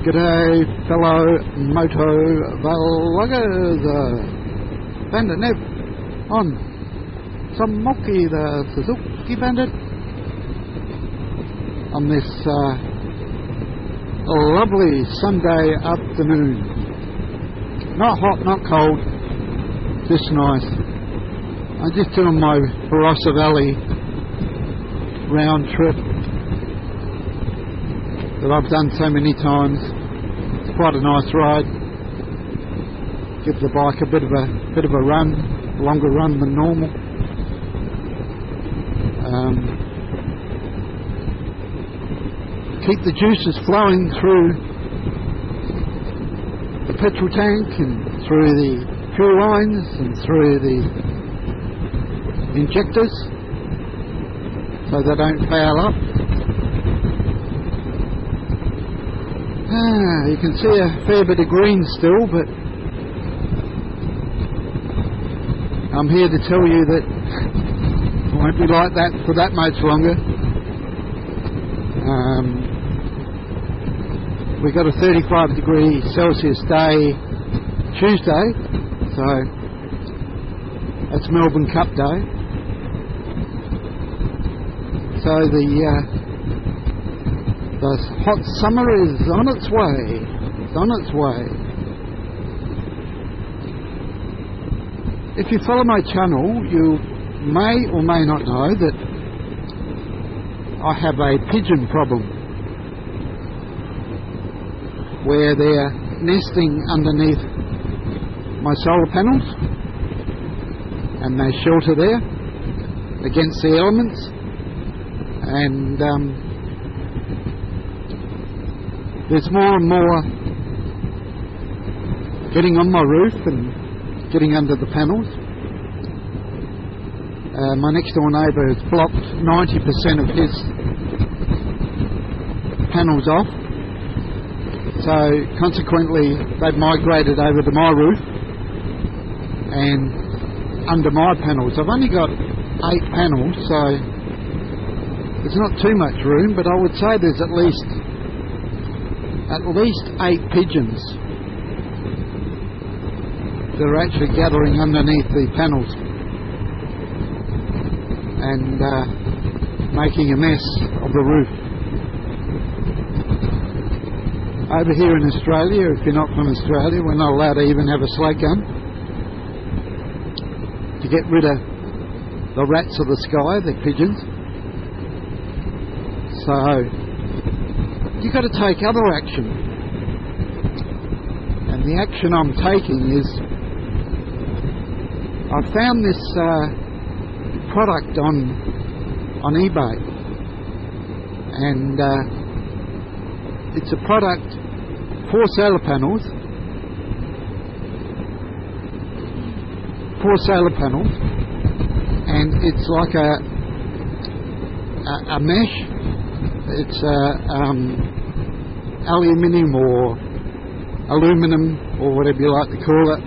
G'day fellow moto vloggers, Bandit Nev on some Moki, the Suzuki Bandit, on this lovely Sunday afternoon. Not hot, not cold, just nice. I'm just doing my Barossa Valley round trip that I've done so many times. It's quite a nice ride. Gives the bike a bit of a run, longer run than normal. Keep the juices flowing through the petrol tank and through the fuel lines and through the injectors so they don't foul up. You can see a fair bit of green still, but I'm here to tell you that it won't be like that for that much longer. We got a 35°C day Tuesday, so that's Melbourne Cup Day. So the hot summer is on its way. It's on its way. If you follow my channel, you may or may not know that I have a pigeon problem, where they're nesting underneath my solar panels and they shelter there against the elements, and there's more and more getting on my roof and getting under the panels. My next door neighbour has blocked 90% of his panels off, so consequently they've migrated over to my roof and under my panels. I've only got 8 panels, so there's not too much room, but I would say there's at least 8 pigeons that are actually gathering underneath the panels and making a mess of the roof. Over here in Australia, if you're not from Australia, we're not allowed to even have a slug gun to get rid of the rats of the sky, the pigeons. So you've got to take other action, and the action I'm taking is I found this product on eBay, and it's a product for solar panels, and it's like a mesh. It's aluminium or aluminum or whatever you like to call it,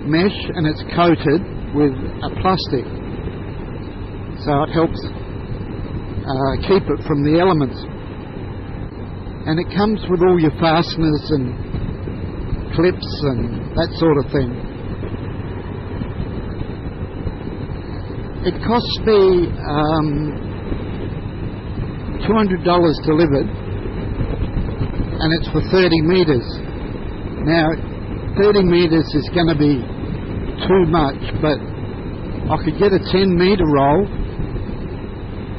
mesh, and it's coated with a plastic, so it helps keep it from the elements. And it comes with all your fasteners and clips and that sort of thing. It cost me $200 delivered, and it's for 30 metres. Now 30 metres is going to be too much, but I could get a 10-metre roll,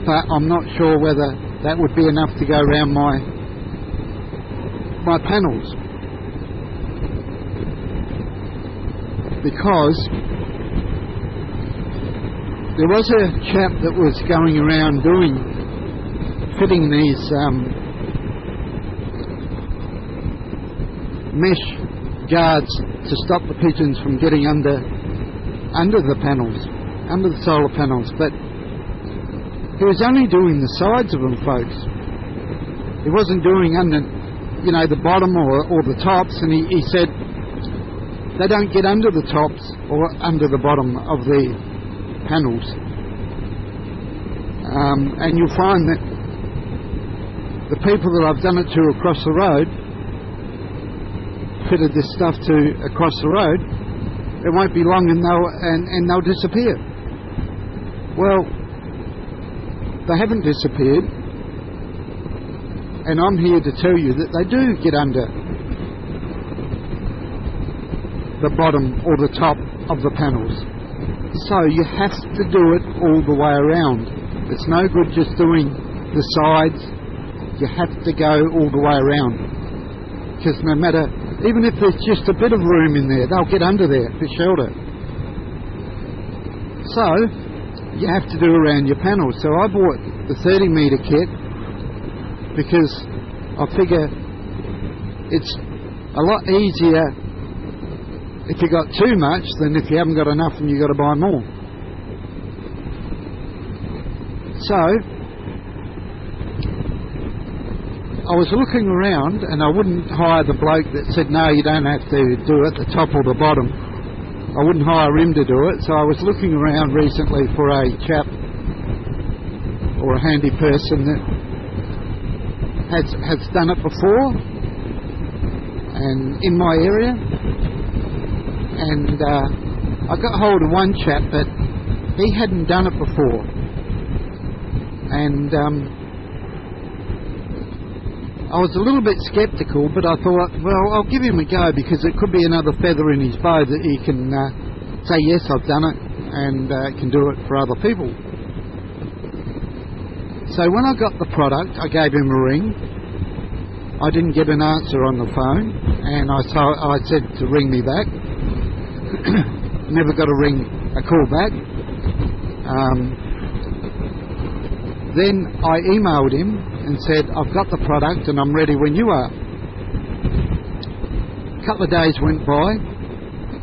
but I'm not sure whether that would be enough to go around my panels, because there was a chap that was going around fitting these mesh guards to stop the pigeons from getting under the panels, under the solar panels, but he was only doing the sides of them, folks. He wasn't doing under, the bottom or the tops, and he said they don't get under the tops or under the bottom of the panels, and you'll find that the people that I've done it to across the road, fitted this stuff to across the road, it won't be long and they'll disappear. Well, they haven't disappeared, and I'm here to tell you that they do get under the bottom or the top of the panels. So you have to do it all the way around. It's no good just doing the sides. You have to go all the way around, because no matter, even if there's just a bit of room in there, they'll get under there for shelter. So you have to do around your panels. So I bought the 30 metre kit because I figure it's a lot easier if you got too much than if you haven't got enough and you got to buy more. So I was looking around, and I wouldn't hire the bloke that said no, you don't have to do it the top or the bottom. I wouldn't hire him to do it. So I was looking around recently for a chap or a handy person that has done it before and in my area, and I got hold of one chap, but he hadn't done it before, and I was a little bit sceptical, but I thought, well, I'll give him a go, because it could be another feather in his bow that he can say, yes, I've done it, and can do it for other people. So when I got the product, I gave him a ring. I didn't get an answer on the phone, and I said to ring me back. Never got a call back. Then I emailed him and said, I've got the product and I'm ready when you are. A couple of days went by,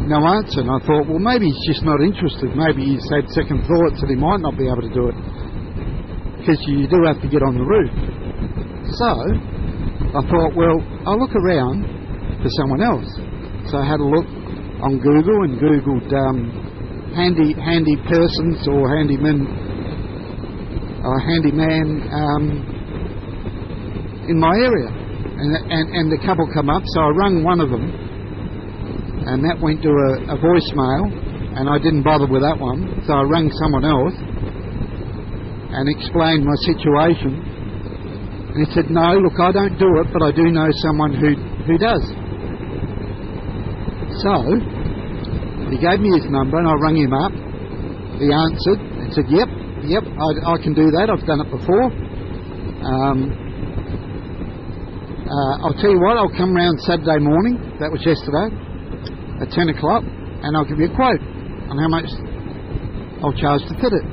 no answer, and I thought, well, maybe he's just not interested. Maybe he's had second thoughts that he might not be able to do it, because you do have to get on the roof. So I thought, well, I'll look around for someone else. So I had a look on Google and Googled handy persons or handyman in my area, and a couple come up. So I rang one of them, and that went to a voicemail, and I didn't bother with that one. So I rang someone else and explained my situation, and he said, no, look, I don't do it, but I do know someone who does. So he gave me his number, and I rang him up. He answered and said, yep, I can do that, I've done it before. I'll tell you what, I'll come round Saturday morning, that was yesterday, at 10 o'clock, and I'll give you a quote on how much I'll charge to fit it.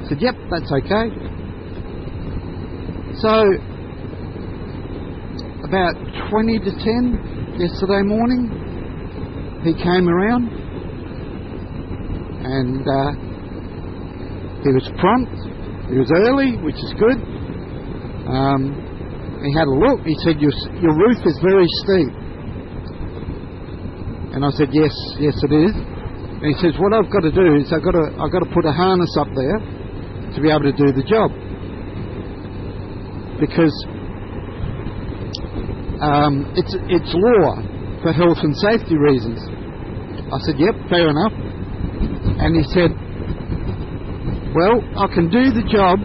I said, yep, that's okay. So about 20 to 10 yesterday morning, he came around, and he was prompt, he was early, which is good. He had a look. He said, your roof is very steep. And I said, yes it is. And he says, what I've got to do is I've got to put a harness up there to be able to do the job, because it's law for health and safety reasons. I said, yep, fair enough. And he said, well, I can do the job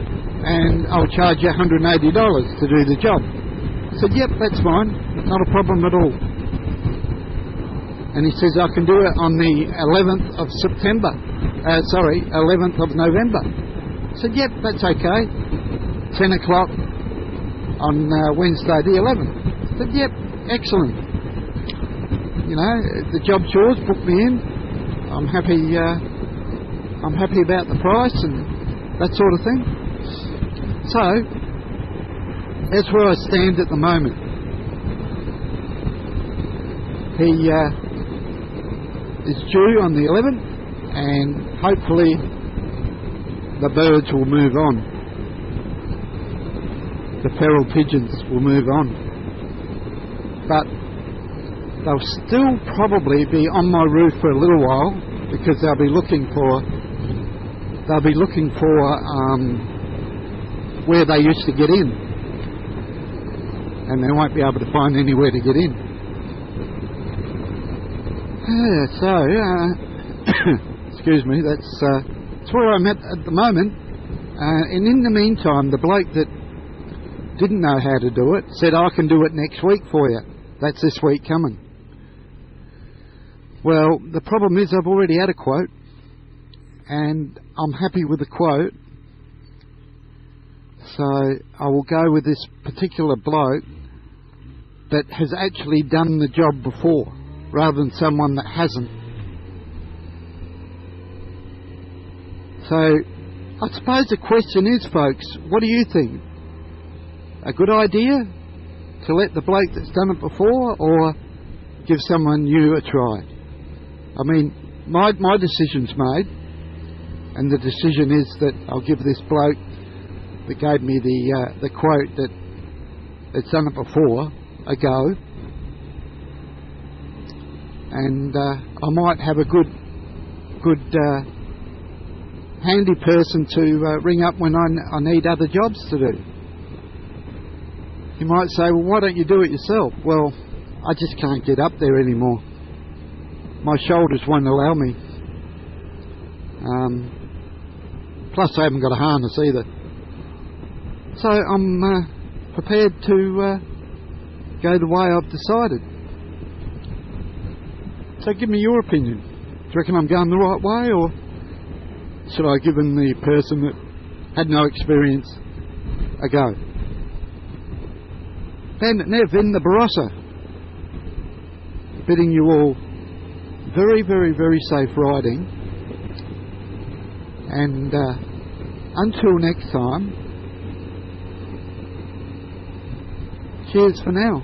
and I'll charge you $180 to do the job. I said, yep, that's fine, not a problem at all. And he says, I can do it on the 11th of September, 11th of November. I said, yep, that's okay, 10 o'clock on Wednesday the 11th. I said, yep, excellent. You know, the job's yours, book me in. I'm happy about the price and that sort of thing. So that's where I stand at the moment. He is due on the 11th, and hopefully the birds will move on. The feral pigeons will move on. But they'll still probably be on my roof for a little while, because they'll be looking for where they used to get in, and they won't be able to find anywhere to get in. Excuse me, that's where I'm at the moment. And in the meantime, the bloke that didn't know how to do it said, I can do it next week for you. That's this week coming. Well, the problem is I've already had a quote, and I'm happy with the quote, so I will go with this particular bloke that has actually done the job before, rather than someone that hasn't. So I suppose the question is, folks, what do you think? A good idea to let the bloke that's done it before, or give someone new a try? I mean, my decision's made, and the decision is that I'll give this bloke that gave me the quote that's done it before a go, and I might have a good handy person to ring up when I need other jobs to do. You might say, well, why don't you do it yourself? Well, I just can't get up there anymore. My shoulders won't allow me. Plus I haven't got a harness either. So I'm prepared to go the way I've decided. So give me your opinion. Do you reckon I'm going the right way, or should I give the person that had no experience a go? Bandit Nev in the Barossa, bidding you all very, very, very safe riding, and until next time, cheers for now.